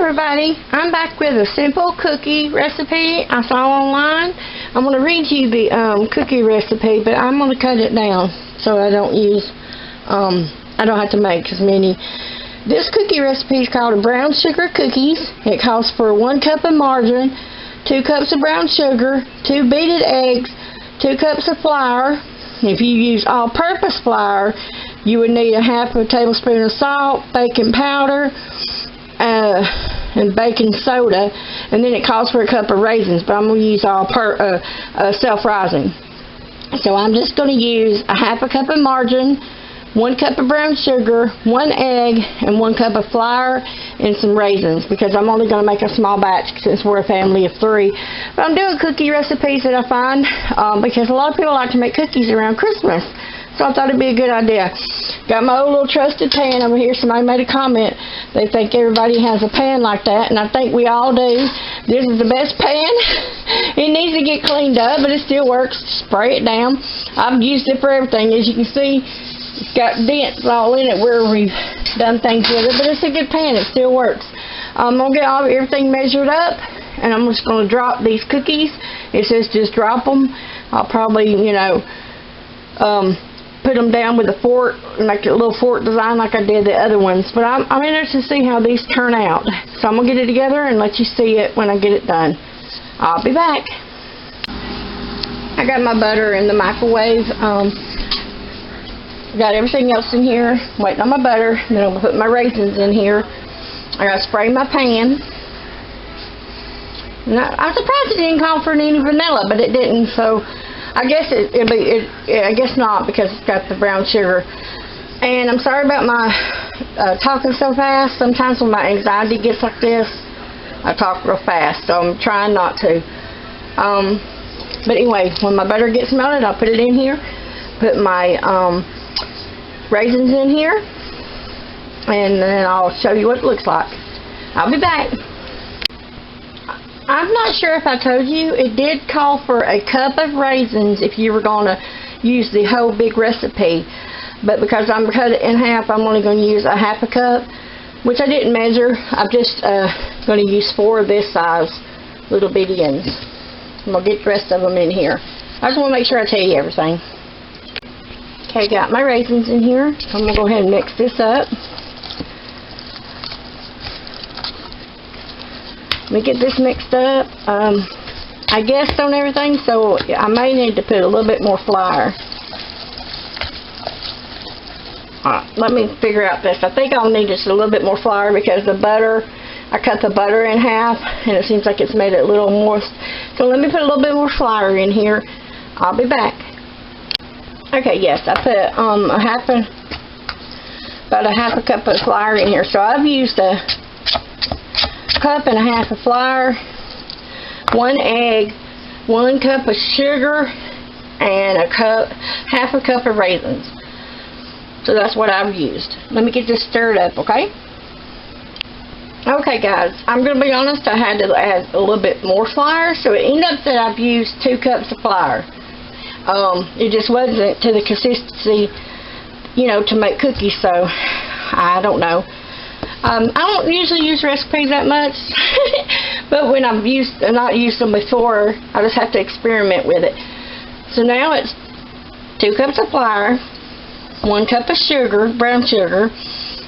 everybody, I'm back with a simple cookie recipe I saw online. I'm going to read you the cookie recipe, but I'm going to cut it down so I don't have to make as many. This cookie recipe is called brown sugar cookies. It calls for 1 cup of margarine, 2 cups of brown sugar, 2 beaten eggs, 2 cups of flour. If you use all-purpose flour, you would need a half a tablespoon of salt, baking powder, and baking soda, and then it calls for a cup of raisins, but I'm going to use all self-rising. So I'm just going to use a half a cup of margarine, 1 cup of brown sugar, 1 egg, and 1 cup of flour, and some raisins, because I'm only going to make a small batch since we're a family of 3. But I'm doing cookie recipes that I find because a lot of people like to make cookies around Christmas. So I thought it'd be a good idea. Got my old little trusted pan over here. Somebody made a comment. They think everybody has a pan like that, and I think we all do. This is the best pan. It needs to get cleaned up, but it still works. Spray it down. I've used it for everything. As you can see, it's got dents all in it where we've done things with it, but it's a good pan. It still works. I'm going to get everything measured up, and I'm just going to drop these cookies. It says just drop them. I'll probably, put them down with a fork, make a little fork design like I did the other ones. But I'm interested to see how these turn out. So I'm going to get it together and let you see it when I get it done. I'll be back. I got my butter in the microwave. Got everything else in here. Waiting on my butter. Then I'm going to put my raisins in here. I got to spray my pan. And I'm surprised it didn't call for any vanilla, but it didn't. So I guess I guess not, because it's got the brown sugar. And I'm sorry about my talking so fast. Sometimes when my anxiety gets like this, I talk real fast, so I'm trying not to. But anyway, when my butter gets melted, I'll put it in here. Put my raisins in here, and then I'll show you what it looks like. I'll be back. I'm not sure if I told you, it did call for a cup of raisins if you were going to use the whole big recipe. But because I'm cut it in half, I'm only going to use a half a cup, which I didn't measure. I'm just going to use 4 of this size little bitty ones. I'm going to get the rest of them in here. I just want to make sure I tell you everything. Okay, got my raisins in here. I'm going to go ahead and mix this up. Let me get this mixed up. I guessed on everything, so I may need to put a little bit more flour. Alright, let me figure out this. I think I'll need just a little bit more flour because the butter, I cut the butter in half, and it seems like it's made it a little moist. So let me put a little bit more flour in here. I'll be back. Okay, yes, I put about a half a cup of flour in here. So I've used a cup and a half of flour, 1 egg, 1 cup of sugar, and half a cup of raisins. So that's what I've used. Let me get this stirred up, okay? Okay, guys, I'm going to be honest, I had to add a little bit more flour, so it ended up that I've used 2 cups of flour. It just wasn't to the consistency, to make cookies, so I don't know. I don't usually use recipes that much, but when I've not used them before, I just have to experiment with it. So now it's 2 cups of flour, 1 cup of sugar, brown sugar,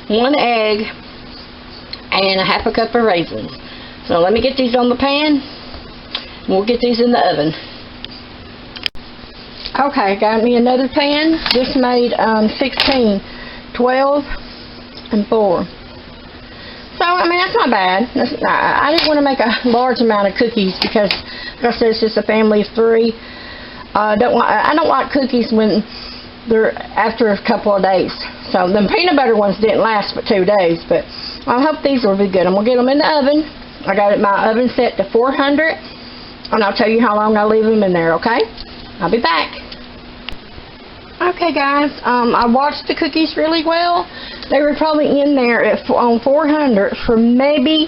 1 egg, and a half a cup of raisins. So let me get these on the pan, and we'll get these in the oven. Okay, got me another pan. This made 16, 12, and 4. So, that's not bad. I didn't want to make a large amount of cookies because, like I said, it's just a family of 3. I don't like cookies when they're after a couple of days. So, the peanut butter ones didn't last but 2 days, but I hope these will be good. I'm going to get them in the oven. I got my oven set to 400, and I'll tell you how long I leave them in there, okay? I'll be back. Okay, guys, I watched the cookies really well. They were probably in there on 400 for maybe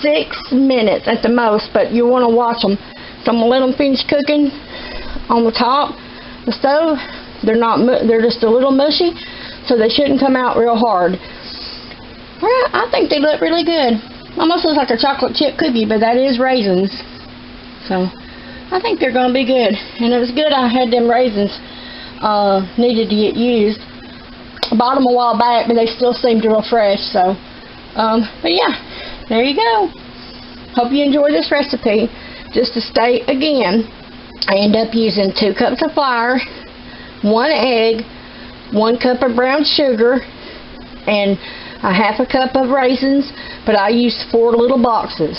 6 minutes at the most, but you want to watch them. So I'm going to let them finish cooking on the top. The stove, they're just a little mushy, so they shouldn't come out real hard. Well, I think they look really good. almost looks like a chocolate chip cookie, but that is raisins. So I think they're going to be good. And it was good I had them raisins needed to get used. I bought them a while back, but they still seemed real fresh. So, but yeah, there you go. Hope you enjoy this recipe. Just to state again, I end up using 2 cups of flour, 1 egg, 1 cup of brown sugar, and a half a cup of raisins, but I used 4 little boxes.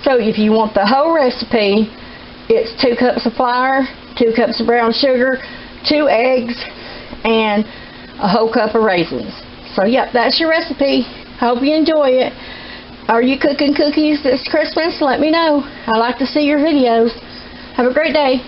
So if you want the whole recipe, it's 2 cups of flour, 2 cups of brown sugar, 2 eggs, and a whole cup of raisins. So yep, that's your recipe. Hope you enjoy it. Are you cooking cookies this Christmas? Let me know. I like to see your videos. Have a great day.